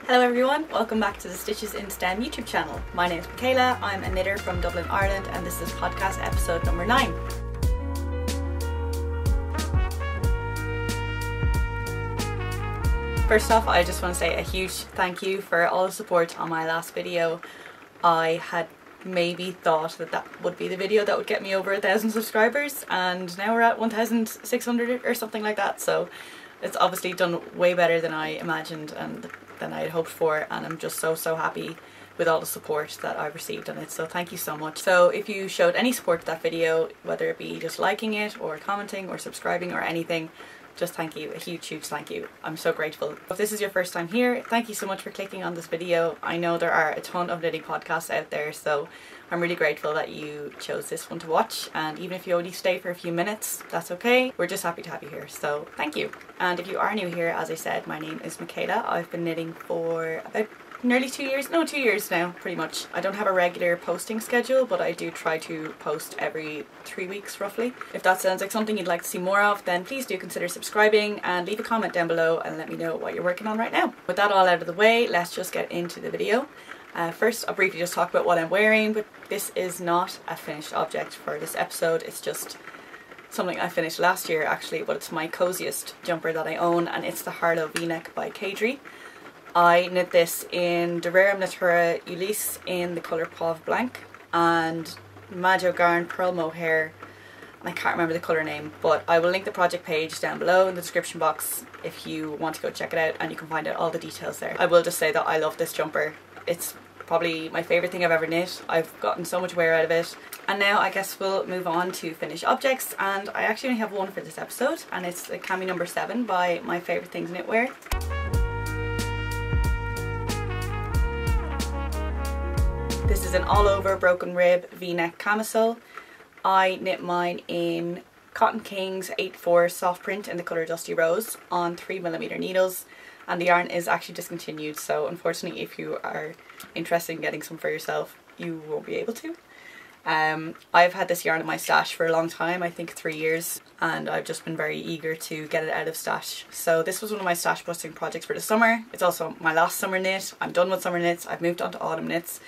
Hello everyone, welcome back to the Stitches in STEM YouTube channel. My name is Michaela, I'm a knitter from Dublin, Ireland, and this is podcast episode number 9. First off, I just want to say a huge thank you for all the support on my last video. I had maybe thought that that would be the video that would get me over 1,000 subscribers, and now we're at 1,600 or something like that, so it's obviously done way better than I imagined and than I had hoped for, and I'm just so happy with all the support that I've received on it, so thank you so much. So if you showed any support to that video, whether it be just liking it or commenting or subscribing or anything, just thank you, a huge thank you. I'm so grateful. If this is your first time here, thank you so much for clicking on this video. I know there are a ton of knitting podcasts out there, so I'm really grateful that you chose this one to watch, and even if you only stay for a few minutes, that's okay. We're just happy to have you here, so thank you. And if you are new here, as I said, my name is Michaela. I've been knitting for about nearly 2 years, no 2 years now pretty much. I don't have a regular posting schedule, but I do try to post every 3 weeks roughly. If that sounds like something you'd like to see more of, then please do consider subscribing and leave a comment down below and let me know what you're working on right now. With that all out of the way, let's just get into the video. First, I'll briefly just talk about what I'm wearing, but this is not a finished object for this episode. It's just something I finished last year actually, but it's my coziest jumper that I own, and it's the Harlow v-neck by Cadre. I knit this in Durera Natura Ulysse in the colour Pauve Blanc and Majo Garn Pearl Mohair. I can't remember the colour name, but I will link the project page down below in the description box if you want to go check it out, and you can find out all the details there. I will just say that I love this jumper. It's probably my favourite thing I've ever knit. I've gotten so much wear out of it. And now I guess we'll move on to finished objects, and I actually only have one for this episode, and it's the Cami number 7 by My Favourite Things Knitwear. This is an all over broken rib v-neck camisole. I knit mine in Cotton Kings 8/4 soft print in the colour Dusty Rose on 3mm needles, and the yarn is actually discontinued, so unfortunately if you are interested in getting some for yourself, you won't be able to. I've had this yarn in my stash for a long time, I think 3 years, and I've just been very eager to get it out of stash. So this was one of my stash busting projects for the summer. It's also my last summer knit. I'm done with summer knits, I've moved on to autumn knits.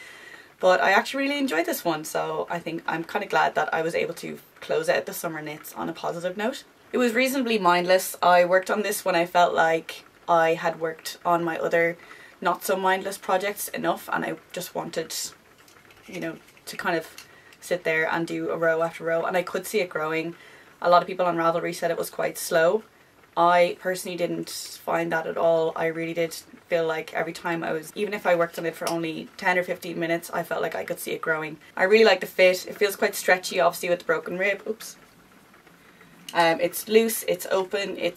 But I actually really enjoyed this one, so I think I'm kind of glad that I was able to close out the summer knits on a positive note. It was reasonably mindless. I worked on this when I felt like I had worked on my other not so mindless projects enough, and I just wanted, you know, to kind of sit there and do a row after row, and I could see it growing. A lot of people on Ravelry said it was quite slow. I personally didn't find that at all. I really did feel like every time even if I worked on it for only 10 or 15 minutes, I felt like I could see it growing. I really like the fit. It feels quite stretchy, obviously, with the broken rib. Oops. It's loose, it's open, it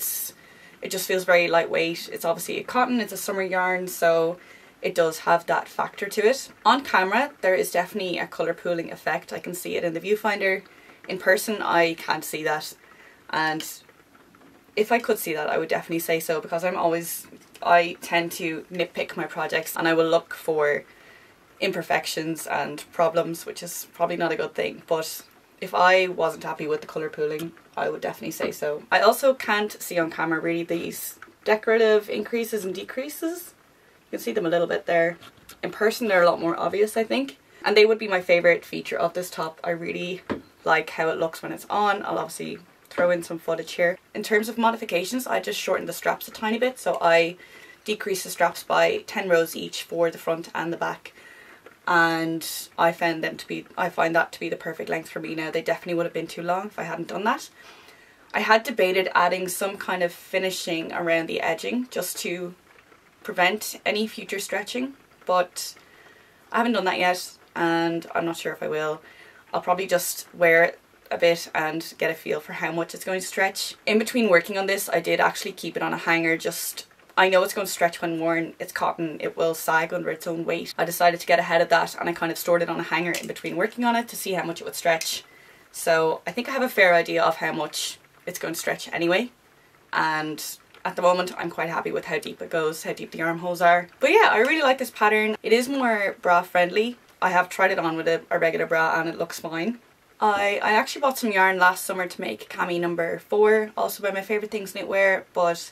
just feels very lightweight. It's obviously a cotton, it's a summer yarn, so it does have that factor to it. On camera, there is definitely a colour pooling effect. I can see it in the viewfinder. In person, I can't see that, and if I could see that, I would definitely say so, because I tend to nitpick my projects and I will look for imperfections and problems, which is probably not a good thing, but if I wasn't happy with the colour pooling, I would definitely say so. I also can't see on camera really these decorative increases and decreases. You can see them a little bit there. In person they're a lot more obvious, I think, and they would be my favourite feature of this top. I really like how it looks when it's on. I'll obviously throw in some footage here. In terms of modifications, I just shortened the straps a tiny bit, so I decreased the straps by 10 rows each for the front and the back, and I find that to be the perfect length for me now. They definitely would have been too long if I hadn't done that. I had debated adding some kind of finishing around the edging just to prevent any future stretching, but I haven't done that yet, and I'm not sure if I will. I'll probably just wear it a bit and get a feel for how much it's going to stretch. In between working on this, I did actually keep it on a hanger. I know it's going to stretch when worn. It's cotton, it will sag under its own weight. I decided to get ahead of that, and I kind of stored it on a hanger in between working on it to see how much it would stretch. So I think I have a fair idea of how much it's going to stretch anyway, and at the moment I'm quite happy with how deep it goes, how deep the armholes are. But yeah, I really like this pattern. It is more bra friendly. I have tried it on with a regular bra and it looks fine. I actually bought some yarn last summer to make Cami number 4, also by My Favourite Things Knitwear, but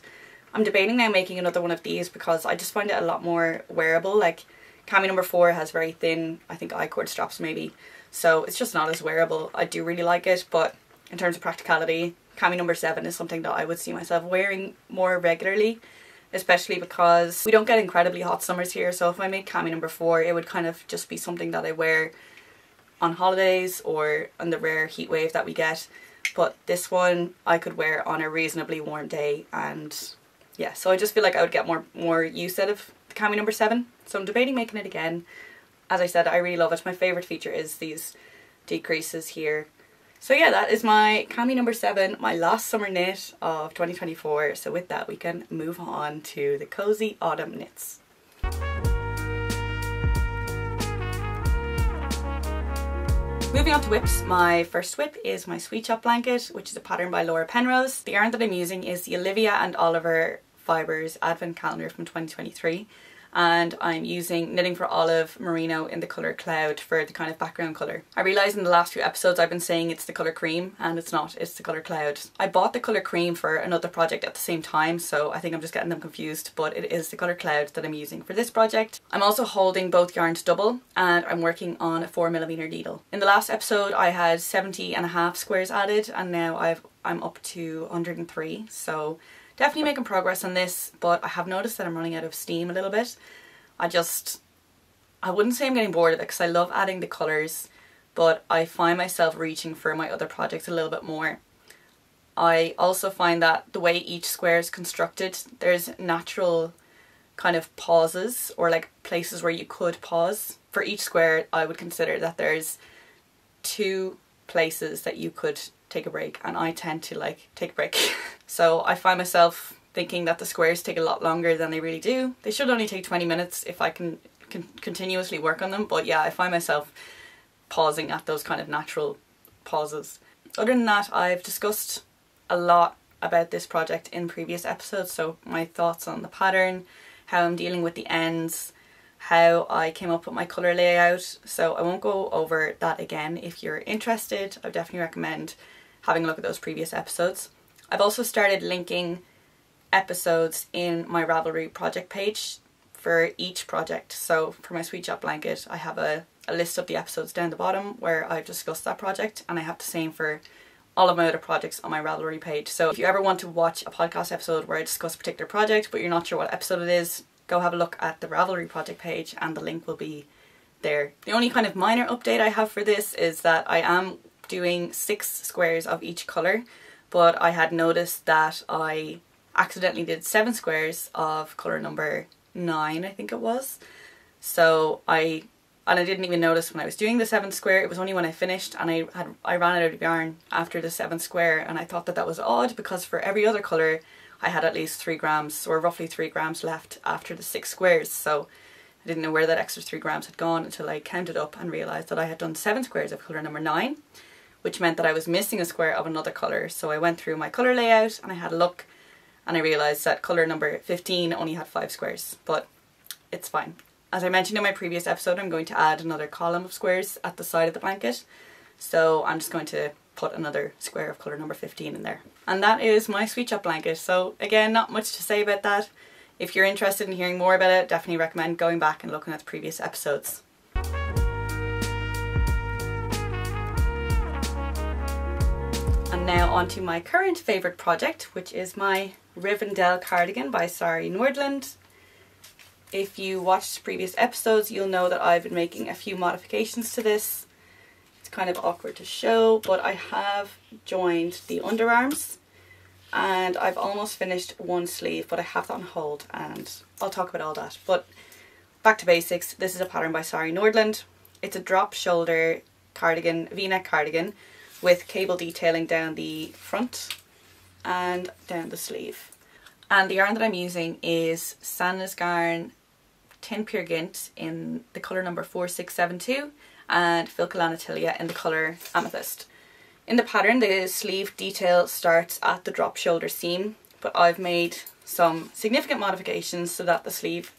I'm debating now making another one of these because I just find it a lot more wearable. Like cami number 4 has very thin, I think, I-cord straps maybe, so it's just not as wearable. I do really like it, but in terms of practicality, cami number 7 is something that I would see myself wearing more regularly, especially because we don't get incredibly hot summers here. So if I made cami number 4, it would kind of just be something that I wear on holidays or on the rare heat wave that we get. But this one I could wear on a reasonably warm day, and yeah, so I just feel like I would get more use out of the cami number 7. So I'm debating making it again. As I said, I really love it. My favourite feature is these decreases here. So yeah, that is my cami number 7, my last summer knit of 2024. So with that, we can move on to the cozy autumn knits. Moving on to whips, my first whip is my Sweet Shop blanket, which is a pattern by Laura Penrose. The yarn that I'm using is the Olivia and Oliver Fibres Advent Calendar from 2023. And I'm using Knitting for Olive Merino in the colour Cloud for the kind of background colour. I realised in the last few episodes I've been saying it's the colour Cream, and it's not, it's the colour Cloud. I bought the colour Cream for another project at the same time, so I think I'm just getting them confused, but it is the colour Cloud that I'm using for this project. I'm also holding both yarns double, and I'm working on a 4mm needle. In the last episode I had 70.5 squares added, and now I'm up to 103, so definitely making progress on this, but I have noticed that I'm running out of steam a little bit. I wouldn't say I'm getting bored of it because I love adding the colours, but I find myself reaching for my other projects a little bit more. I also find that the way each square is constructed, there's natural kind of pauses, or like places where you could pause. For each square, I would consider that there's 2 places that you could take a break, and I tend to like take a break. So I find myself thinking that the squares take a lot longer than they really do. They should only take 20 minutes if I can continuously work on them, but yeah, I find myself pausing at those kind of natural pauses. Other than that, I've discussed a lot about this project in previous episodes, so my thoughts on the pattern, how I'm dealing with the ends, how I came up with my colour layout, so I won't go over that again. If you're interested, I definitely recommend having a look at those previous episodes. I've also started linking episodes in my Ravelry project page for each project. So for my Sweet Shop blanket, I have a list of the episodes down the bottom where I've discussed that project, and I have the same for all of my other projects on my Ravelry page. So if you ever want to watch a podcast episode where I discuss a particular project but you're not sure what episode it is, go have a look at the Ravelry project page and the link will be there. The only kind of minor update I have for this is that I am doing 6 squares of each colour, but I had noticed that I accidentally did 7 squares of colour number 9, I think it was. So I didn't even notice when I was doing the 7th square. It was only when I finished, and I ran out of yarn after the 7th square, and I thought that was odd because for every other colour I had at least 3 grams, or roughly 3 grams left after the 6 squares. So I didn't know where that extra 3 grams had gone until I counted up and realised that I had done 7 squares of colour number 9, which meant that I was missing a square of another colour. So I went through my colour layout and I had a look, and I realised that colour number 15 only had 5 squares, but it's fine. As I mentioned in my previous episode, I'm going to add another column of squares at the side of the blanket, so I'm just going to put another square of colour number 15 in there. And that is my Sweet Shop blanket. So again, not much to say about that. If you're interested in hearing more about it, definitely recommend going back and looking at the previous episodes. And now on to my current favourite project, which is my Rivendell Cardigan by Sari Nordland. If you watched previous episodes, you'll know that I've been making a few modifications to this. It's kind of awkward to show, but I have joined the underarms and I've almost finished one sleeve, but I have that on hold and I'll talk about all that. But back to basics, this is a pattern by Sari Nordland. It's a drop shoulder cardigan, v-neck cardigan, with cable detailing down the front and down the sleeve. And the yarn that I'm using is Sandnes Garn Tin Pure Gint in the colour number 4672 and Filcolana in the colour Amethyst. In the pattern, the sleeve detail starts at the drop shoulder seam, but I've made some significant modifications so that the sleeve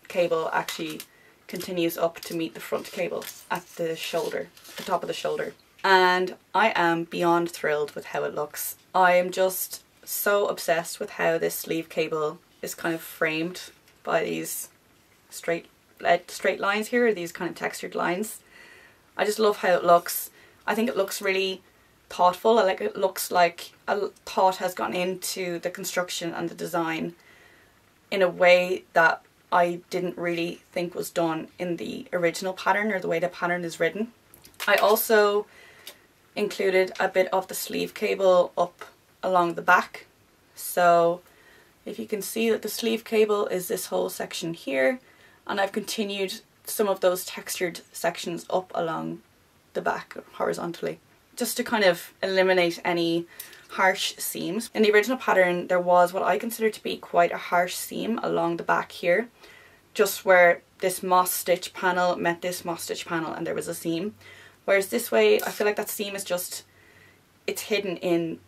cable actually continues up to meet the front cable at the shoulder, the top of the shoulder. And I am beyond thrilled with how it looks. I am just so obsessed with how this sleeve cable is kind of framed by these straight lines here, these kind of textured lines. I just love how it looks. I think it looks really thoughtful. I like it looks like a thought has gone into the construction and the design in a way that I didn't really think was done in the original pattern or the way the pattern is written. I also included a bit of the sleeve cable up along the back. So if you can see that the sleeve cable is this whole section here, and I've continued some of those textured sections up along the back horizontally, just to kind of eliminate any harsh seams. In the original pattern there was what I consider to be quite a harsh seam along the back here, just where this moss stitch panel met this moss stitch panel and there was a seam. Whereas this way I feel like that seam is just, it's hidden in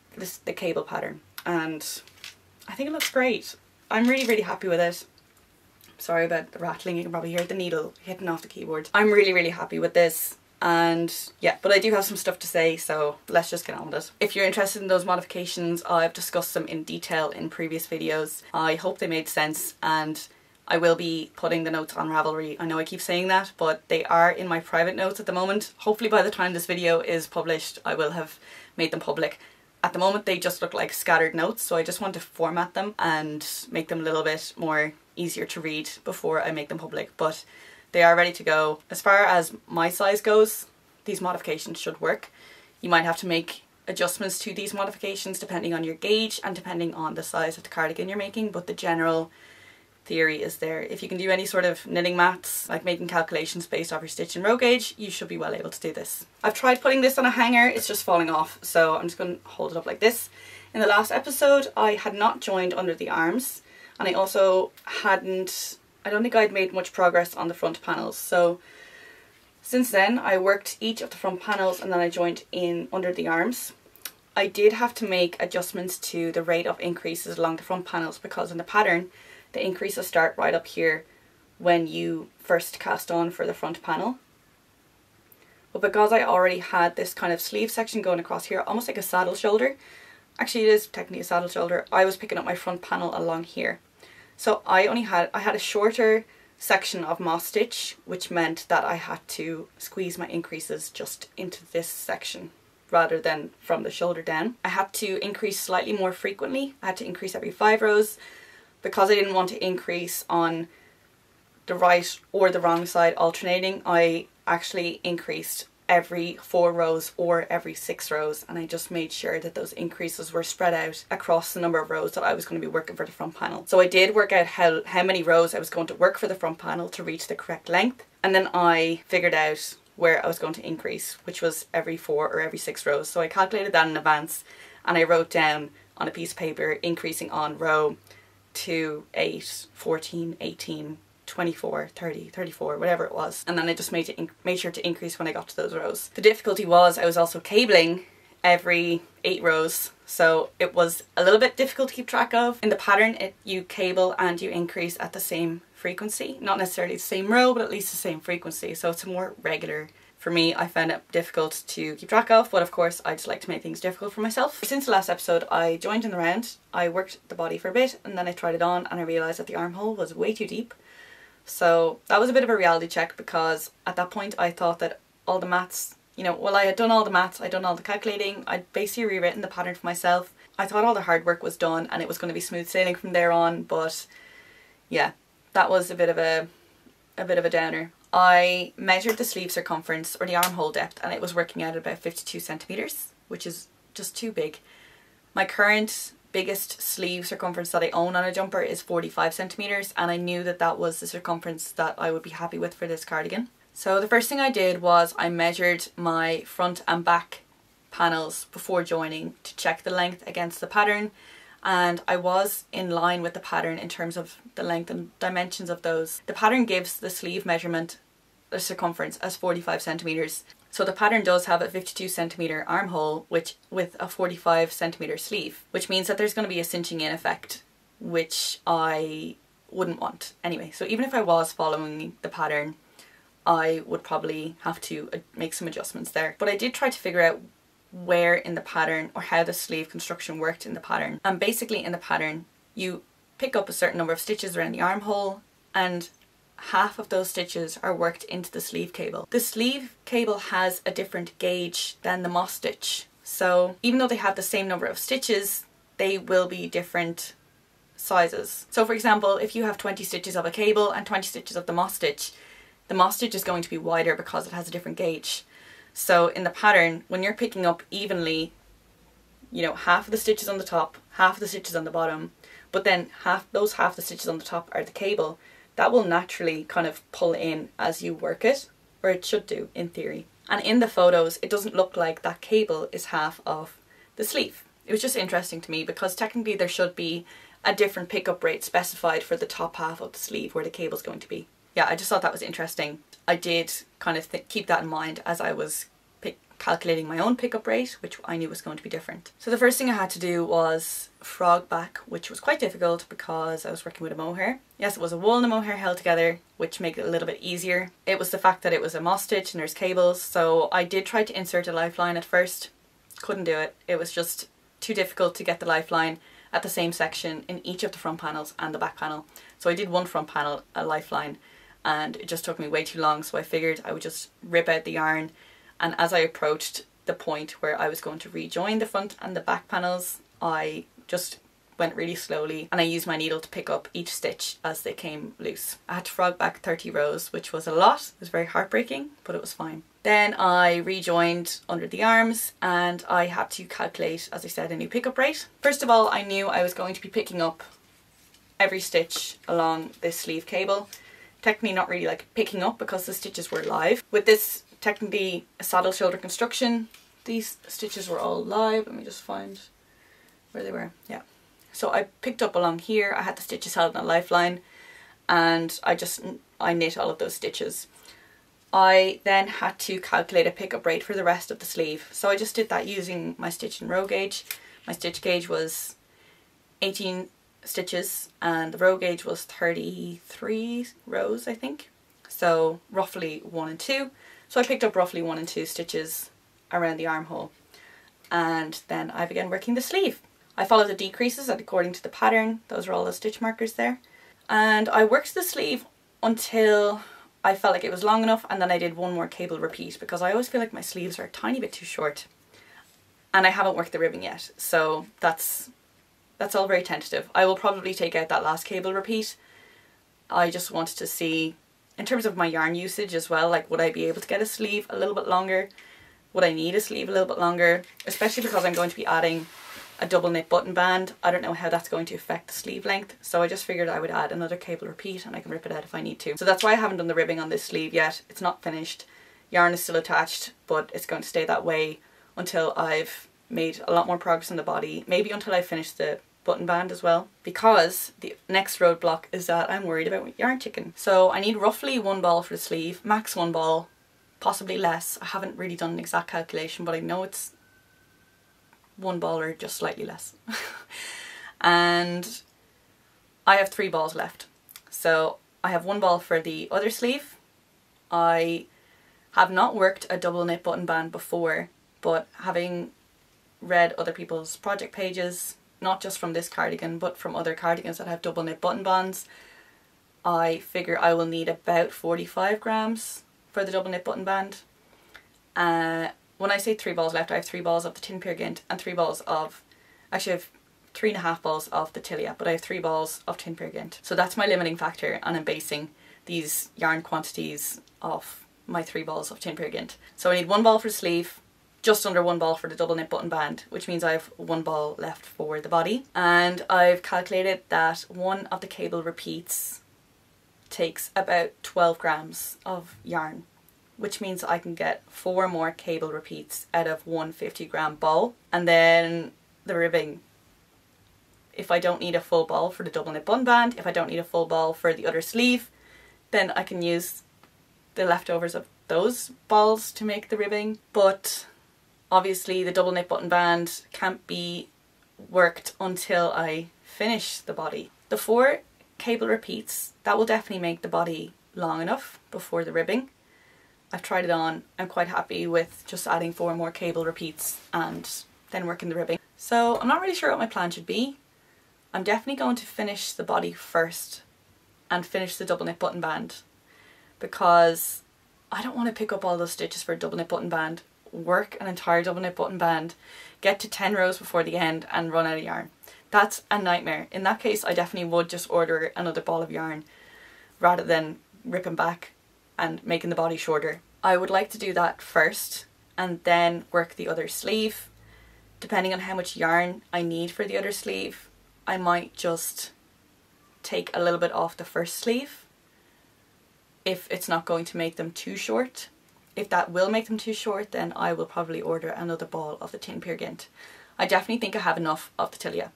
the cable pattern, and I think it looks great. I'm really happy with it. Sorry about the rattling, you can probably hear the needle hitting off the keyboard. I'm really happy with this, and yeah, but I do have some stuff to say, so let's just get on with it. If you're interested in those modifications, I've discussed them in detail in previous videos. I hope they made sense, and I will be putting the notes on Ravelry. I know I keep saying that, but they are in my private notes at the moment. Hopefully by the time this video is published I will have made them public. At the moment they just look like scattered notes, so I just want to format them and make them a little bit more easier to read before I make them public, but they are ready to go. As far as my size goes, these modifications should work. You might have to make adjustments to these modifications depending on your gauge and depending on the size of the cardigan you're making, but the general theory is there. If you can do any sort of knitting maths, like making calculations based off your stitch and row gauge, you should be well able to do this. I've tried putting this on a hanger, it's just falling off, so I'm just going to hold it up like this. In the last episode I had not joined under the arms, and I also I don't think I'd made much progress on the front panels, so since then I worked each of the front panels and then I joined in under the arms. I did have to make adjustments to the rate of increases along the front panels because in the pattern the increases start right up here when you first cast on for the front panel. But because I already had this kind of sleeve section going across here, almost like a saddle shoulder, actually it is technically a saddle shoulder, I was picking up my front panel along here. So I had a shorter section of moss stitch, which meant that I had to squeeze my increases just into this section rather than from the shoulder down. I had to increase slightly more frequently. I had to increase every 5 rows. Because I didn't want to increase on the right or the wrong side alternating, I actually increased every 4 rows or every 6 rows, and I just made sure that those increases were spread out across the number of rows that I was going to be working for the front panel. So I did work out how many rows I was going to work for the front panel to reach the correct length, and then I figured out where I was going to increase, which was every 4 or every 6 rows. So I calculated that in advance and I wrote down on a piece of paper increasing on row 2, 8, 14, 18, 24, 30, 34, whatever it was, and then I just made sure to increase when I got to those rows. The difficulty was I was also cabling every 8 rows, so it was a little bit difficult to keep track of. In the pattern you cable and you increase at the same frequency, not necessarily the same row but at least the same frequency, so it's more regular. For me, I found it difficult to keep track of, but of course I just like to make things difficult for myself. Since the last episode I joined in the round, I worked the body for a bit and then I tried it on and I realised that the armhole was way too deep. So that was a bit of a reality check, because at that point I thought that all the maths, you know, well, I had done all the maths, I'd done all the calculating, I'd basically rewritten the pattern for myself. I thought all the hard work was done and it was going to be smooth sailing from there on, but yeah, that was a bit of a downer. I measured the sleeve circumference, or the armhole depth, and it was working out at about 52 centimetres, which is just too big. My current biggest sleeve circumference that I own on a jumper is 45 centimetres, and I knew that that was the circumference that I would be happy with for this cardigan. So the first thing I did was I measured my front and back panels before joining to check the length against the pattern, and I was in line with the pattern in terms of the length and dimensions of those. The pattern gives the sleeve measurement, the circumference, as 45 centimetres. So the pattern does have a 52 centimetre armhole with a 45 centimetre sleeve, which means that there's going to be a cinching in effect, which I wouldn't want anyway. So even if I was following the pattern, I would probably have to make some adjustments there. But I did try to figure out where in the pattern or how the sleeve construction worked in the pattern. And basically in the pattern you pick up a certain number of stitches around the armhole, and half of those stitches are worked into the sleeve cable. The sleeve cable has a different gauge than the moss stitch, so even though they have the same number of stitches, they will be different sizes. So for example, if you have 20 stitches of a cable and 20 stitches of the moss stitch is going to be wider because it has a different gauge. So in the pattern, when you're picking up evenly, you know, half of the stitches on the top, half of the stitches on the bottom, but then half the stitches on the top are the cable, that will naturally kind of pull in as you work it, or it should do in theory. And in the photos, it doesn't look like that cable is half of the sleeve. It was just interesting to me because technically there should be a different pickup rate specified for the top half of the sleeve where the cable's going to be. Yeah, I just thought that was interesting. I did kind of keep that in mind as I was calculating my own pickup rate, which I knew was going to be different. So the first thing I had to do was frog back, which was quite difficult because I was working with a mohair. Yes, it was a wool and a mohair held together, which made it a little bit easier. It was the fact that it was a moss stitch and there's cables, so I did try to insert a lifeline at first. Couldn't do it. It was just too difficult to get the lifeline at the same section in each of the front panels and the back panel. So I did one front panel, a lifeline, and it just took me way too long, so I figured I would just rip out the yarn, and as I approached the point where I was going to rejoin the front and the back panels, I just went really slowly and I used my needle to pick up each stitch as they came loose. I had to frog back 30 rows, which was a lot. It was very heartbreaking, but it was fine. Then I rejoined under the arms and I had to calculate, as I said, a new pickup rate. First of all, I knew I was going to be picking up every stitch along this sleeve cable. Technically not really like picking up because the stitches were live. With this technically a saddle shoulder construction, these stitches were all live. Let me just find where they were. Yeah. So I picked up along here, I had the stitches held on a lifeline, and I knit all of those stitches. I then had to calculate a pickup rate for the rest of the sleeve. So I just did that using my stitch and row gauge. My stitch gauge was 18 stitches and the row gauge was 33 rows, I think. So roughly 1 and 2. So I picked up roughly 1 and 2 stitches around the armhole, and then I began working the sleeve. I followed the decreases according to the pattern. Those are all the stitch markers there. And I worked the sleeve until I felt like it was long enough, and then I did one more cable repeat because I always feel like my sleeves are a tiny bit too short. And I haven't worked the ribbing yet, so that's all very tentative. I will probably take out that last cable repeat. I just wanted to see, in terms of my yarn usage as well, like would I be able to get a sleeve a little bit longer? Would I need a sleeve a little bit longer? Especially because I'm going to be adding a double knit button band. I don't know how that's going to affect the sleeve length, so I just figured I would add another cable repeat and I can rip it out if I need to. So that's why I haven't done the ribbing on this sleeve yet. It's not finished. Yarn is still attached, but it's going to stay that way until I've made a lot more progress on the body, maybe until I finish the button band as well, because the next roadblock is that I'm worried about yarn chicken. So I need roughly 1 ball for the sleeve, max 1 ball, possibly less. I haven't really done an exact calculation, but I know it's 1 ball or just slightly less. And I have 3 balls left. So I have 1 ball for the other sleeve. I have not worked a double knit button band before, but having read other people's project pages, not just from this cardigan but from other cardigans that have double knit button bands, I figure I will need about 45 grams for the double knit button band. When I say 3 balls left, I have 3 balls of the tin Peer-Gynt and 3 balls of, actually I have 3.5 balls of the Tilia, but I have 3 balls of tin Peer-Gynt. So that's my limiting factor, and I'm basing these yarn quantities off my 3 balls of tin Peer-Gynt. So I need 1 ball for the sleeve, just under 1 ball for the double knit button band, which means I have 1 ball left for the body. And I've calculated that one of the cable repeats takes about 12 grams of yarn, which means I can get 4 more cable repeats out of 1 50-gram ball. And then the ribbing, if I don't need a full ball for the double knit button band, if I don't need a full ball for the other sleeve, then I can use the leftovers of those balls to make the ribbing. But obviously the double knit button band can't be worked until I finish the body. The 4 cable repeats, that will definitely make the body long enough before the ribbing. I've tried it on. I'm quite happy with just adding 4 more cable repeats and then working the ribbing. So I'm not really sure what my plan should be. I'm definitely going to finish the body first and finish the double knit button band, because I don't want to pick up all those stitches for a double knit button band, work an entire double knit button band, get to 10 rows before the end and run out of yarn. That's a nightmare. In that case, I definitely would just order another ball of yarn rather than ripping back and making the body shorter. I would like to do that first and then work the other sleeve. Depending on how much yarn I need for the other sleeve, I might just take a little bit off the first sleeve if it's not going to make them too short. If that will make them too short, then I will probably order another ball of the Tin Peer Gynt. I definitely think I have enough of the Tilia.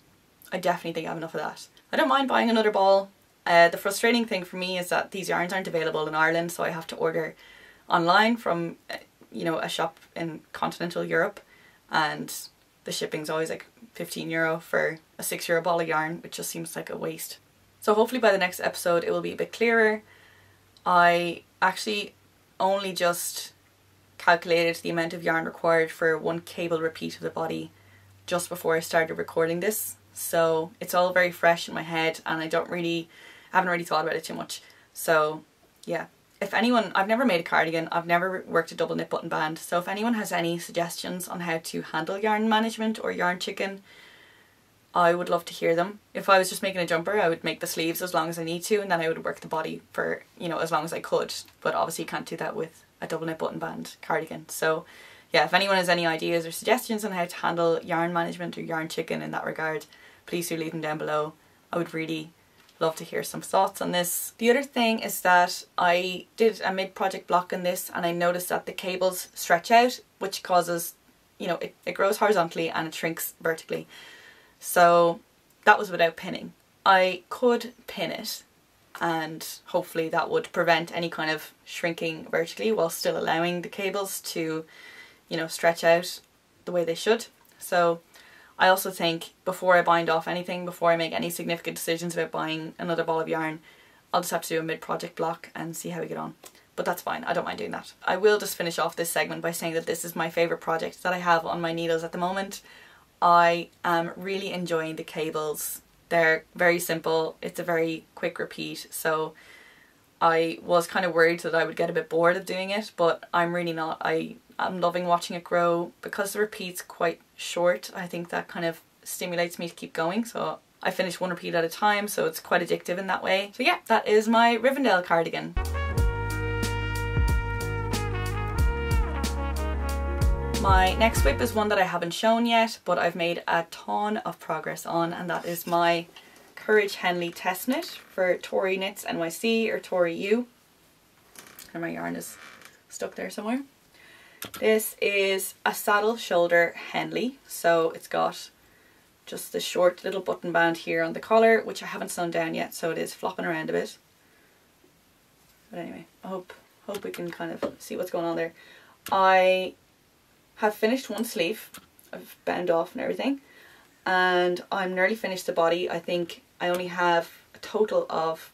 I definitely think I have enough of that. I don't mind buying another ball. The frustrating thing for me is that these yarns aren't available in Ireland, so I have to order online from you know, a shop in continental Europe, and the shipping's always like €15 for a €6 ball of yarn, which just seems like a waste. So hopefully by the next episode it will be a bit clearer. I actually only just calculated the amount of yarn required for 1 cable repeat of the body just before I started recording this, so it's all very fresh in my head and I haven't really thought about it too much. So yeah, if anyone, I've never made a cardigan, I've never worked a double knit button band, so if anyone has any suggestions on how to handle yarn management or yarn chicken, I would love to hear them. If I was just making a jumper, I would make the sleeves as long as I need to, and then I would work the body for, you know, as long as I could. But obviously you can't do that with a double knit button band cardigan. So yeah, if anyone has any ideas or suggestions on how to handle yarn management or yarn chicken in that regard, please do leave them down below. I would really love to hear some thoughts on this. The other thing is that I did a mid-project block in this and I noticed that the cables stretch out, which causes, you know, it grows horizontally and it shrinks vertically. So that was without pinning. I could pin it and hopefully that would prevent any kind of shrinking vertically while still allowing the cables to, you know, stretch out the way they should. So I also think before I bind off anything, before I make any significant decisions about buying another ball of yarn, I'll just have to do a mid-project block and see how we get on. But that's fine, I don't mind doing that. I will just finish off this segment by saying that this is my favourite project that I have on my needles at the moment. I am really enjoying the cables. They're very simple, it's a very quick repeat, so I was kind of worried that I would get a bit bored of doing it, but I'm really not. I'm loving watching it grow. Because the repeat's quite short, I think that kind of stimulates me to keep going, so I finish 1 repeat at a time, so it's quite addictive in that way. So yeah, that is my Rivendell cardigan. My next whip is one that I haven't shown yet, but I've made a ton of progress on, and that is my Courage Henley test knit for Tory Knits NYC or Tory U. And my yarn is stuck there somewhere. This is a saddle shoulder Henley, so it's got just the short little button band here on the collar, which I haven't sewn down yet, so it is flopping around a bit. But anyway, I hope we can kind of see what's going on there. I have finished 1 sleeve. I've bound off and everything, and I'm nearly finished the body. I think I only have a total of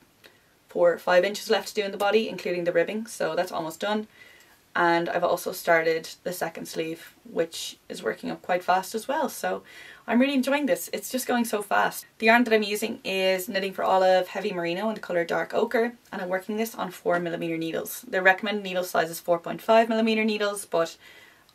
4 or 5 inches left to do in the body, including the ribbing, so that's almost done. And I've also started the second sleeve, which is working up quite fast as well, so I'm really enjoying this. It's just going so fast. The yarn that I'm using is Knitting for Olive Heavy Merino in the colour Dark Ochre, and I'm working this on 4mm needles. The recommended needle size is 4.5mm needles, but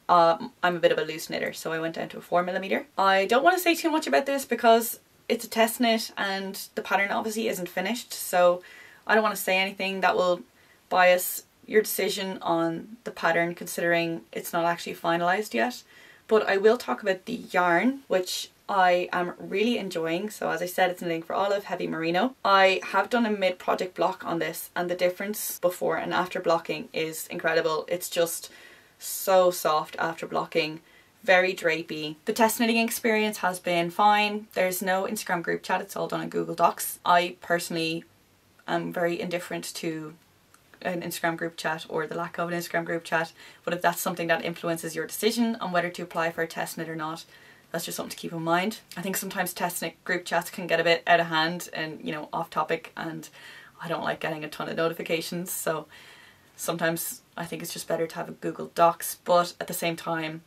I'm a bit of a loose knitter, so I went down to a 4mm. I don't want to say too much about this because it's a test knit and the pattern obviously isn't finished, so I don't want to say anything that will bias your decision on the pattern, considering it's not actually finalised yet. But I will talk about the yarn, which I am really enjoying. So as I said, it's Knitting for Olive Heavy Merino. I have done a mid-project block on this, and the difference before and after blocking is incredible. It's just so soft after blocking, very drapey. The test knitting experience has been fine. There's no Instagram group chat, it's all done on Google Docs. I personally am very indifferent to an Instagram group chat or the lack of an Instagram group chat, but if that's something that influences your decision on whether to apply for a test knit or not, that's just something to keep in mind. I think sometimes test knit group chats can get a bit out of hand and, you know, off topic, and I don't like getting a ton of notifications, so Sometimes I think it's just better to have a Google Docs, but at the same time,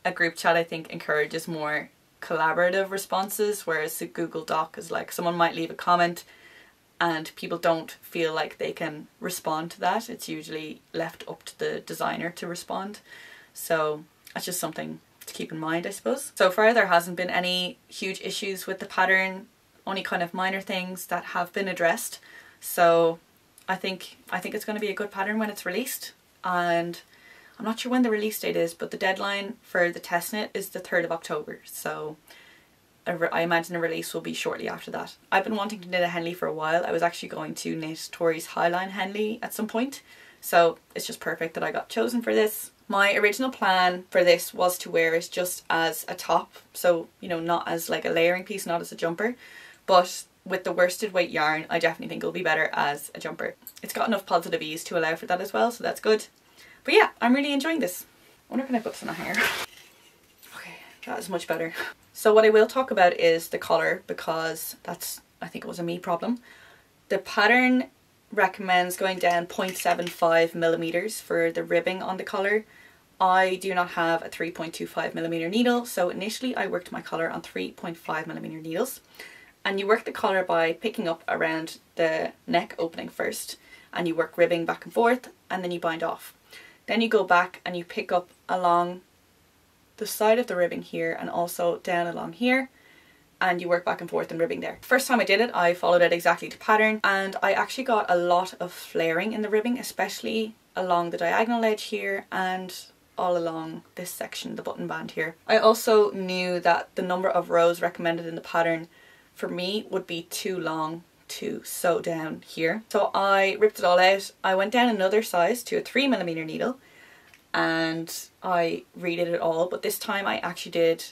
a group chat I think encourages more collaborative responses, whereas a Google Doc is like someone might leave a comment and people don't feel like they can respond to that. It's usually left up to the designer to respond. So that's just something to keep in mind, I suppose. So far there hasn't been any huge issues with the pattern, only kind of minor things that have been addressed. So I think it's going to be a good pattern when it's released, and I'm not sure when the release date is, but the deadline for the testnet is the 3rd of October. So I imagine a release will be shortly after that. I've been wanting to knit a Henley for a while. I was actually going to knit Tori's Highline Henley at some point, so it's just perfect that I got chosen for this. My original plan for this was to wear it just as a top, so you know, not as like a layering piece, not as a jumper, but with the worsted weight yarn I definitely think it'll be better as a jumper. It's got enough positive ease to allow for that as well, so that's good. But yeah, I'm really enjoying this. I wonder if I put this in a hanger. Okay, that is much better. So what I will talk about is the collar, because that's, I think it was a me problem. The pattern recommends going down 0.75 millimeters for the ribbing on the collar. I do not have a 3.25 millimeter needle, so initially I worked my collar on 3.5 millimeter needles. And you work the collar by picking up around the neck opening first, and you work ribbing back and forth, and then you bind off. Then you go back and you pick up along the side of the ribbing here and also down along here, and you work back and forth and ribbing there. First time I did it, I followed it exactly to pattern, and I actually got a lot of flaring in the ribbing, especially along the diagonal edge here and all along this section, the button band here. I also knew that the number of rows recommended in the pattern for me would be too long to sew down here. So I ripped it all out. I went down another size to a 3mm needle and I redid it all, but this time I actually did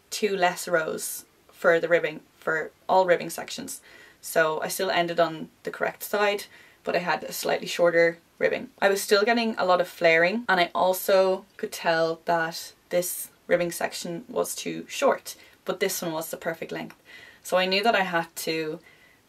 2 less rows for the ribbing, for all ribbing sections. So I still ended on the correct side, but I had a slightly shorter ribbing. I was still getting a lot of flaring, and I also could tell that this ribbing section was too short, but this one was the perfect length. So I knew that I had to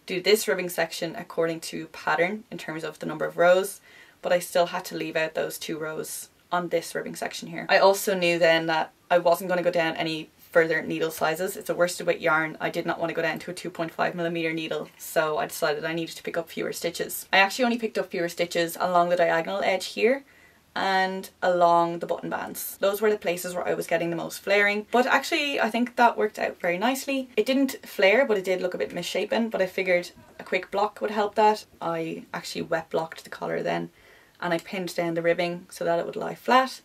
do this ribbing section according to pattern in terms of the number of rows, but I still had to leave out those 2 rows on this ribbing section here. I also knew then that I wasn't going to go down any further needle sizes. It's a worsted weight yarn. I did not want to go down to a 2.5mm needle, so I decided I needed to pick up fewer stitches. I actually only picked up fewer stitches along the diagonal edge here and along the button bands. Those were the places where I was getting the most flaring, but actually I think that worked out very nicely. It didn't flare, but it did look a bit misshapen, but I figured a quick block would help that. I actually wet blocked the collar then, and I pinned down the ribbing so that it would lie flat,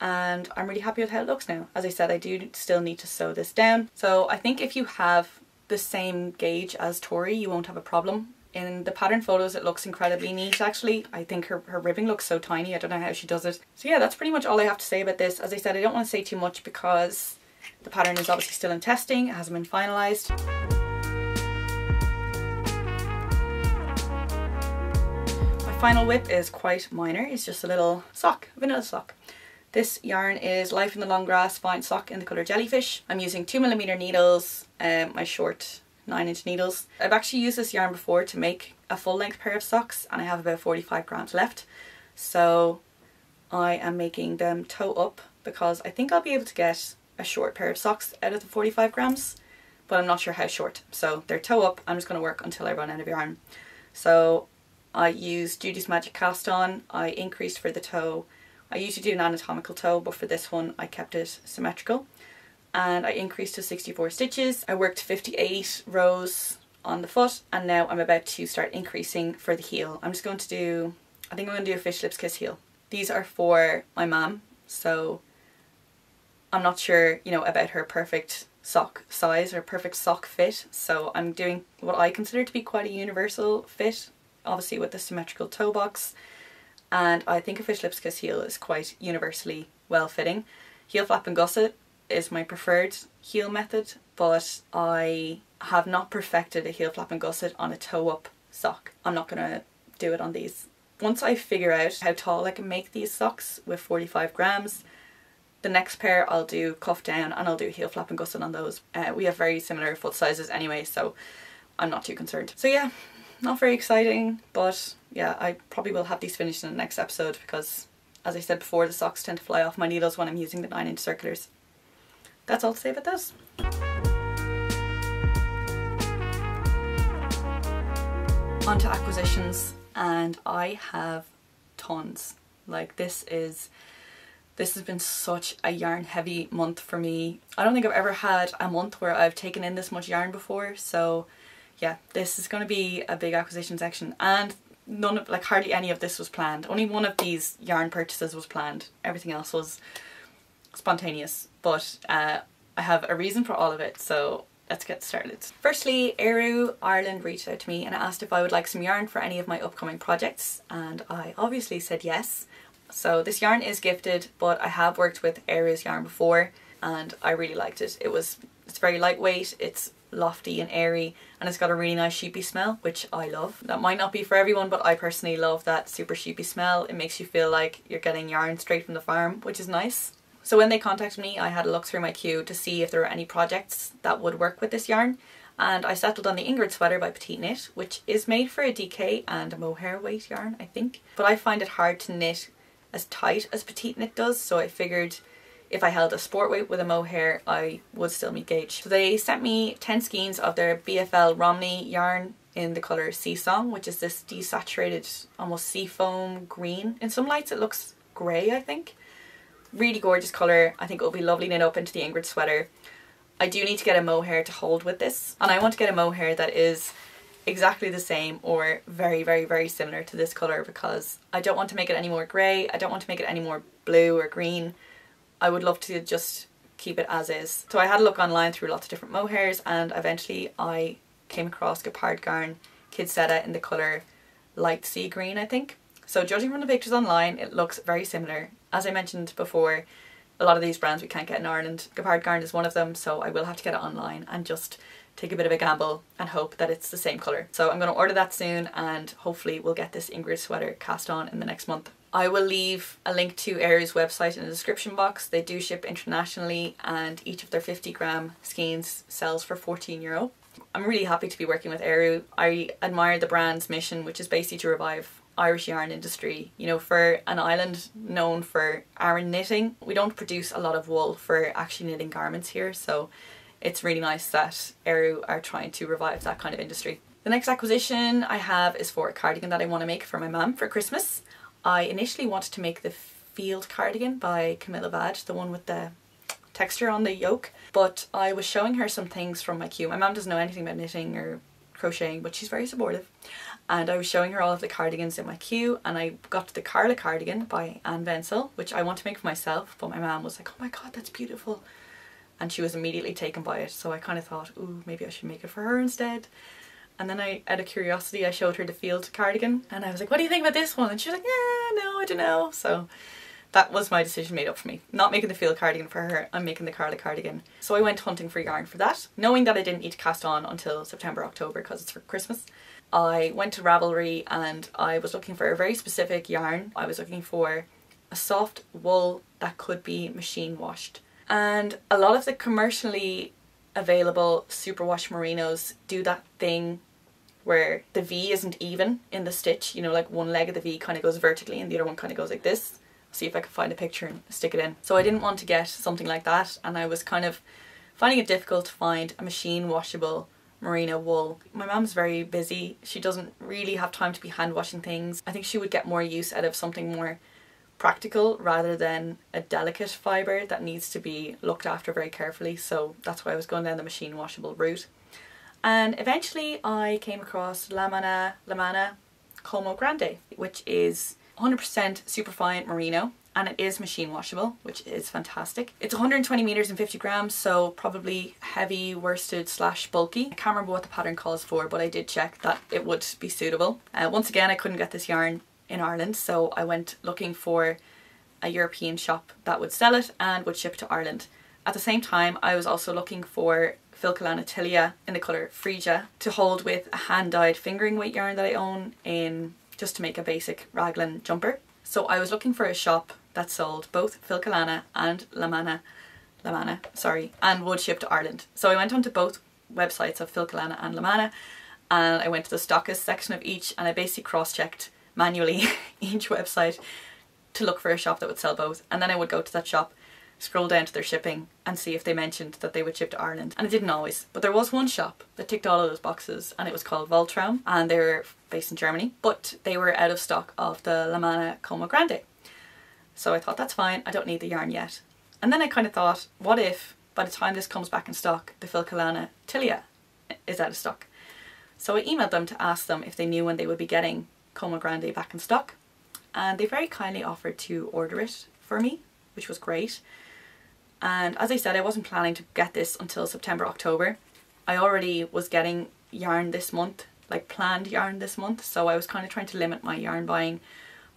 and I'm really happy with how it looks now. As I said, I do still need to sew this down, so I think if you have the same gauge as Tori, you won't have a problem. In the pattern photos it looks incredibly neat actually. I think her ribbing looks so tiny, I don't know how she does it. So yeah, that's pretty much all I have to say about this. As I said, I don't want to say too much because the pattern is obviously still in testing, it hasn't been finalised. My final whip is quite minor, it's just a little sock, a vanilla sock. This yarn is Life in the Long Grass Fine Sock in the colour Jellyfish. I'm using 2mm needles, my short 9-inch needles. I've actually used this yarn before to make a full length pair of socks, and I have about 45 grams left. So I am making them toe up because I think I'll be able to get a short pair of socks out of the 45 grams, but I'm not sure how short. So they're toe up. I'm just going to work until I run out of yarn. So I used Judy's Magic Cast On. I increased for the toe. I usually do an anatomical toe, but for this one I kept it symmetrical. And I increased to 64 stitches. I worked 58 rows on the foot, and now I'm about to start increasing for the heel. I'm just going to do, I think I'm going to do a Fish Lips Kiss heel. These are for my mum, so I'm not sure, you know, about her perfect sock size or perfect sock fit, so I'm doing what I consider to be quite a universal fit, obviously with the symmetrical toe box, and I think a Fish Lips Kiss heel is quite universally well fitting. Heel flap and gusset is my preferred heel method, but I have not perfected a heel flap and gusset on a toe up sock. I'm not gonna do it on these. Once I figure out how tall I can make these socks with 45 grams, the next pair I'll do cuff down and I'll do heel flap and gusset on those. We have very similar foot sizes anyway, so I'm not too concerned. So yeah, not very exciting, but yeah, I probably will have these finished in the next episode because, as I said before, the socks tend to fly off my needles when I'm using the 9-inch circulars. That's all to say about those. On to acquisitions, and I have tons. Like this has been such a yarn heavy month for me. I don't think I've ever had a month where I've taken in this much yarn before, so yeah, this is going to be a big acquisition section, and hardly any of this was planned. Only one of these yarn purchases was planned. Everything else was spontaneous, but I have a reason for all of it, so let's get started. Firstly, Eru Ireland reached out to me and asked if I would like some yarn for any of my upcoming projects, and I obviously said yes. So this yarn is gifted, but I have worked with Eru's yarn before and I really liked it. It's very lightweight, it's lofty and airy, and it's got a really nice sheepy smell, which I love. That might not be for everyone, but I personally love that super sheepy smell. It makes you feel like you're getting yarn straight from the farm, which is nice. So when they contacted me, I had a look through my queue to see if there were any projects that would work with this yarn, and I settled on the Ingrid sweater by Petite Knit, which is made for a DK and a mohair weight yarn, I think. But I find it hard to knit as tight as Petite Knit does, so I figured if I held a sport weight with a mohair, I would still meet gauge. So they sent me 10 skeins of their BFL Romney yarn in the colour Sea Song, which is this desaturated, almost seafoam green. In some lights it looks grey, I think. Really gorgeous colour. I think it will be lovely knit up into the Ingrid sweater. I do need to get a mohair to hold with this, and I want to get a mohair that is exactly the same or very, very, very similar to this colour, because I don't want to make it any more grey, I don't want to make it any more blue or green. I would love to just keep it as is. So I had a look online through lots of different mohairs, and eventually I came across Gepard Garn Kidsetta in the colour light sea green, I think. So judging from the pictures online, it looks very similar. As I mentioned before, a lot of these brands we can't get in Ireland. Gepard Garn is one of them, so I will have to get it online and just take a bit of a gamble and hope that it's the same colour. So I'm going to order that soon, and hopefully we'll get this Ingrid sweater cast on in the next month. I will leave a link to Eru's website in the description box. They do ship internationally, and each of their 50-gram skeins sells for €14. I'm really happy to be working with Eru. I admire the brand's mission, which is basically to revive Irish yarn industry. You know, for an island known for Aran knitting, we don't produce a lot of wool for actually knitting garments here, so it's really nice that Eru are trying to revive that kind of industry. The next acquisition I have is for a cardigan that I want to make for my mum for Christmas. I initially wanted to make the field cardigan by Camilla Badge, the one with the texture on the yoke, but I was showing her some things from my queue. My mum doesn't know anything about knitting or crocheting, but she's very supportive, and I was showing her all of the cardigans in my queue, and I got to the Carla cardigan by Anne Vensel, which I want to make for myself, but my mum was like, oh my god, that's beautiful, and she was immediately taken by it. So I kind of thought, ooh, maybe I should make it for her instead. And then out of curiosity, I showed her the field cardigan, and I was like, what do you think about this one? And she was like, yeah, no, I don't know. So that was my decision made up for me. Not making the field cardigan for her, I'm making the Carla cardigan. So I went hunting for yarn for that, knowing that I didn't need to cast on until September, October, because it's for Christmas. I went to Ravelry and I was looking for a very specific yarn. I was looking for a soft wool that could be machine washed. And a lot of the commercially available superwash merinos do that thing where the V isn't even in the stitch, you know, like one leg of the V kind of goes vertically and the other one kind of goes like this. See if I can find a picture and stick it in. So I didn't want to get something like that, and I was kind of finding it difficult to find a machine washable merino wool. My mum's very busy, she doesn't really have time to be hand washing things. I think she would get more use out of something more practical rather than a delicate fibre that needs to be looked after very carefully, so that's why I was going down the machine washable route. And eventually I came across La Mana Como Grande, which is 100% superfine merino, and it is machine washable, which is fantastic. It's 120 meters and 50 grams, so probably heavy worsted / bulky. I can't remember what the pattern calls for, but I did check that it would be suitable. Once again, I couldn't get this yarn in Ireland, so I went looking for a European shop that would sell it and would ship to Ireland. At the same time, I was also looking for Filcolana Tilia in the colour Frisia to hold with a hand-dyed fingering weight yarn that I own in just to make a basic raglan jumper. So I was looking for a shop that sold both Filcolana and La Mana, and would ship to Ireland. So I went onto both websites of Filcolana and La Mana, and I went to the stockist section of each, and I basically cross-checked manually each website to look for a shop that would sell both, and then I would go to that shop, scroll down to their shipping and see if they mentioned that they would ship to Ireland. And it didn't always, but there was one shop that ticked all of those boxes, and it was called Voltraum, and they were based in Germany, but they were out of stock of the La Manna Como Grande. So I thought, that's fine, I don't need the yarn yet. And then I kind of thought, what if by the time this comes back in stock, the Filcolana Tilia is out of stock? So I emailed them to ask them if they knew when they would be getting Como Grande back in stock, and they very kindly offered to order it for me, which was great. And as I said, I wasn't planning to get this until September, October. I already was getting yarn this month, like planned yarn this month, so I was kind of trying to limit my yarn buying.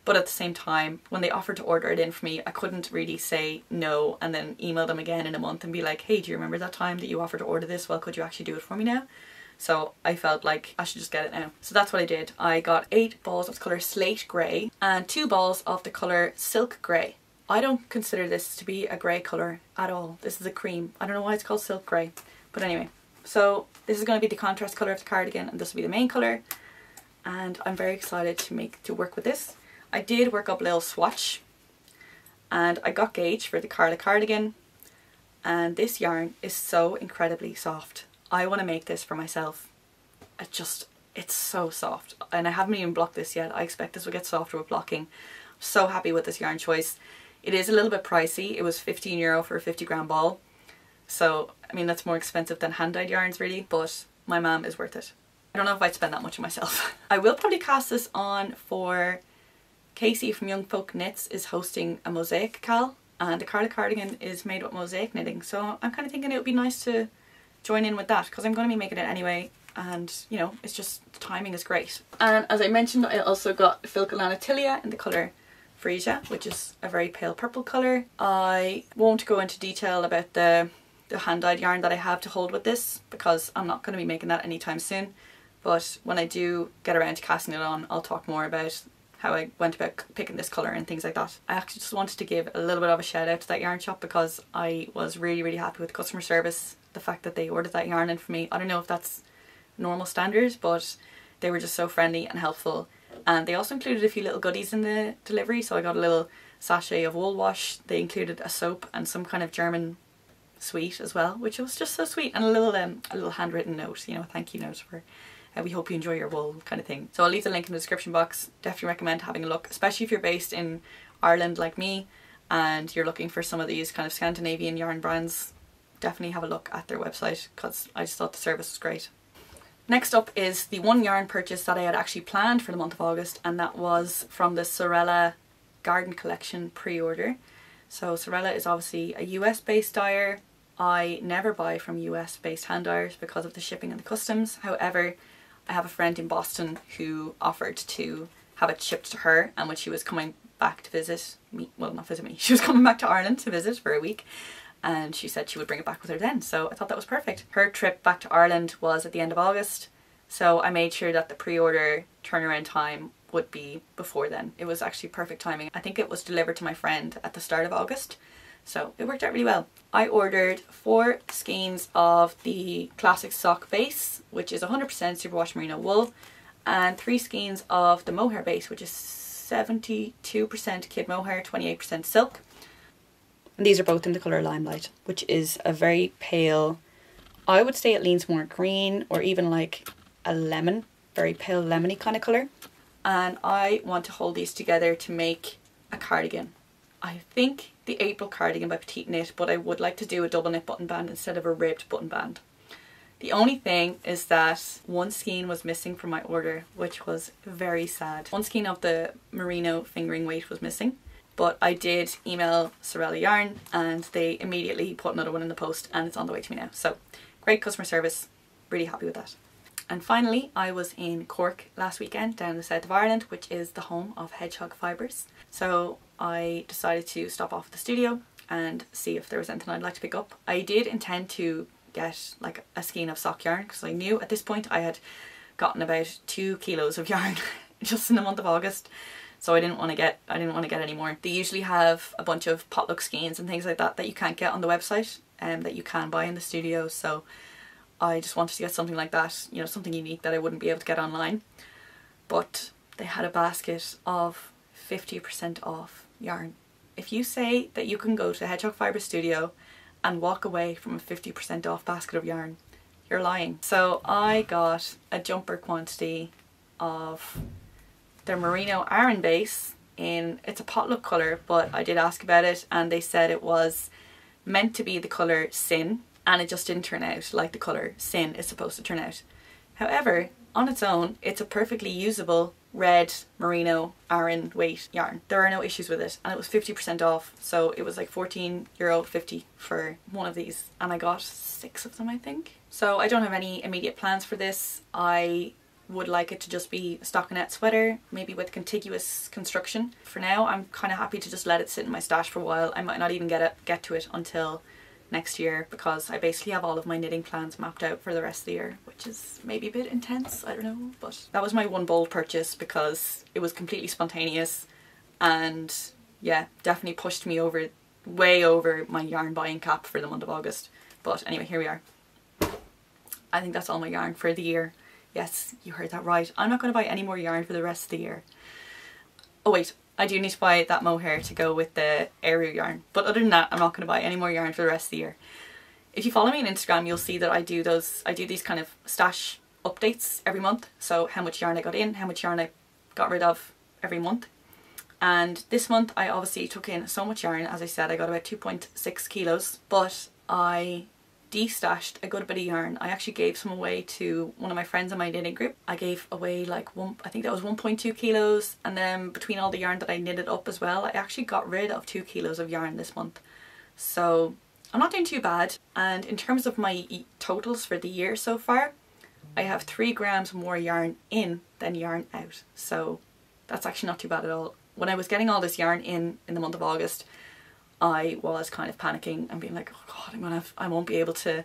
But at the same time, when they offered to order it in for me, I couldn't really say no and then email them again in a month and be like, hey, do you remember that time that you offered to order this? Well, could you actually do it for me now? So I felt like I should just get it now. So that's what I did. I got 8 balls of the colour Slate Grey and 2 balls of the colour Silk Grey. I don't consider this to be a grey colour at all. This is a cream. I don't know why it's called Silk Grey. But anyway, so this is going to be the contrast colour of the cardigan, and this will be the main colour. And I'm very excited to work with this. I did work up a little swatch, and I got gauge for the Carla cardigan, and this yarn is so incredibly soft. I want to make this for myself. It's so soft, and I haven't even blocked this yet. I expect this will get softer with blocking. I'm so happy with this yarn choice. It is a little bit pricey. It was €15 for a 50-gram ball. So, I mean, that's more expensive than hand-dyed yarns really, but my mum is worth it. I don't know if I'd spend that much on myself. I will probably cast this on for Casey from Young Folk Knits is hosting a mosaic cal, and the Carla cardigan is made with mosaic knitting. So I'm kind of thinking it would be nice to join in with that, because I'm going to be making it anyway, and you know, it's just, the timing is great. And as I mentioned, I also got Filcolana Tilia in the colour Frisia, which is a very pale purple colour. I won't go into detail about the hand-dyed yarn that I have to hold with this, because I'm not going to be making that anytime soon, but when I do get around to casting it on, I'll talk more about how I went about picking this colour and things like that. I actually just wanted to give a little bit of a shout out to that yarn shop, because I was really happy with the customer service, the fact that they ordered that yarn in for me. I don't know if that's normal standards, but they were just so friendly and helpful. And they also included a few little goodies in the delivery, so I got a little sachet of wool wash. They included a soap and some kind of German sweet as well, which was just so sweet, and a little handwritten note, you know, a thank you note for we hope you enjoy your wool kind of thing. So I'll leave the link in the description box. Definitely recommend having a look, especially if you're based in Ireland like me and you're looking for some of these kind of Scandinavian yarn brands. Definitely have a look at their website, because I just thought the service was great. Next up is the one yarn purchase that I had actually planned for the month of August, and that was from the Sorella Garden Collection pre-order. So Sorella is obviously a US based dyer. I never buy from US based hand dyers because of the shipping and the customs. However, I have a friend in Boston who offered to have it shipped to her, and when she was coming back to visit me, well, not visit me, she was coming back to Ireland to visit for a week, and she said she would bring it back with her then, so I thought that was perfect. Her trip back to Ireland was at the end of August, so I made sure that the pre-order turnaround time would be before then. It was actually perfect timing. I think it was delivered to my friend at the start of August, so it worked out really well. I ordered 4 skeins of the classic sock base, which is 100% superwash merino wool, and 3 skeins of the mohair base, which is 72% kid mohair, 28% silk. And these are both in the colour Limelight, which is a very pale, I would say it leans more green, or even like a lemon, very pale lemony kind of colour. And I want to hold these together to make a cardigan. I think the April cardigan by Petite Knit, but I would like to do a double knit button band instead of a ribbed button band. The only thing is that one skein was missing from my order, which was very sad. One skein of the merino fingering weight was missing, but I did email Sorella Yarn and they immediately put another one in the post, and it's on the way to me now. So great customer service, really happy with that. And finally, I was in Cork last weekend, down in the south of Ireland, which is the home of Hedgehog Fibres. So I decided to stop off at the studio and see if there was anything I'd like to pick up. I did intend to get like a skein of sock yarn, because I knew at this point I had gotten about 2 kilos of yarn just in the month of August, so I didn't want to get any more. They usually have a bunch of potluck skeins and things like that that you can't get on the website and that you can buy in the studio, so I just wanted to get something like that, you know, something unique that I wouldn't be able to get online. But they had a basket of 50% off yarn. If you say that you can go to Hedgehog Fibre Studio and walk away from a 50% off basket of yarn, you're lying. So I got a jumper quantity of their merino Aran base in, it's a potluck colour, but I did ask about it and they said it was meant to be the colour Sin, and it just didn't turn out like the colour Sin is supposed to turn out. However, on its own, it's a perfectly usable red merino Aran weight yarn. There are no issues with it, and it was 50% off, so it was like €14.50 for one of these, and I got 6 of them, I think. So I don't have any immediate plans for this. I would like it to just be a stockinette sweater, maybe with contiguous construction. For now, I'm kind of happy to just let it sit in my stash for a while. I might not even get to it until next year, because I basically have all of my knitting plans mapped out for the rest of the year, which is maybe a bit intense, I don't know, but that was my one bold purchase because it was completely spontaneous, and yeah, definitely pushed me over, way over my yarn buying cap for the month of August. But anyway, here we are. I think that's all my yarn for the year. Yes, you heard that right. I'm not going to buy any more yarn for the rest of the year. Oh wait, I do need to buy that mohair to go with the Aero yarn. But other than that, I'm not going to buy any more yarn for the rest of the year. If you follow me on Instagram, you'll see that I do these kind of stash updates every month. So how much yarn I got in, how much yarn I got rid of every month. And this month I obviously took in so much yarn. As I said, I got about 2.6 kilos, but I de-stashed a good bit of yarn. I actually gave some away to one of my friends in my knitting group. I gave away like I think that was 1.2 kilos, and then between all the yarn that I knitted up as well, I actually got rid of 2 kilos of yarn this month. So I'm not doing too bad. And in terms of my totals for the year so far, I have 3 grams more yarn in than yarn out. So that's actually not too bad at all. When I was getting all this yarn in the month of August, I was kind of panicking and being like, oh god, I won't be able to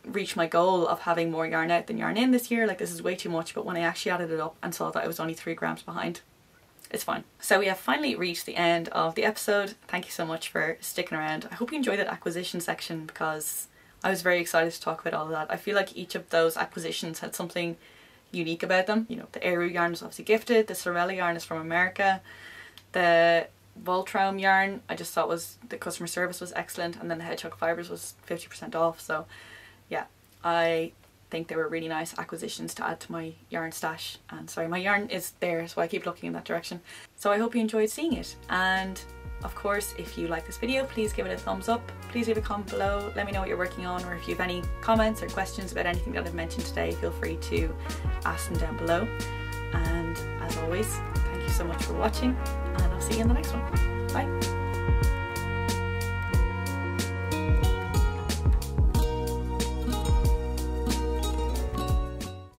reach my goal of having more yarn out than yarn in this year. Like, this is way too much. But when I actually added it up and saw that I was only 3 grams behind, it's fine. So we have finally reached the end of the episode. Thank you so much for sticking around. I hope you enjoyed that acquisition section, because I was very excited to talk about all of that. I feel like each of those acquisitions had something unique about them. You know, the Aero yarn is obviously gifted, the Sorella yarn is from America, the Voltraum yarn I just thought the customer service was excellent, and then the Hedgehog Fibres was 50% off. So yeah, I think they were really nice acquisitions to add to my yarn stash. And sorry, my yarn is there, so I keep looking in that direction. So I hope you enjoyed seeing it, and of course if you like this video, please give it a thumbs up. Please leave a comment below, let me know what you're working on, or if you have any comments or questions about anything that I've mentioned today, feel free to ask them down below. And as always, thank you so much for watching, and I'll see you in the next one. Bye!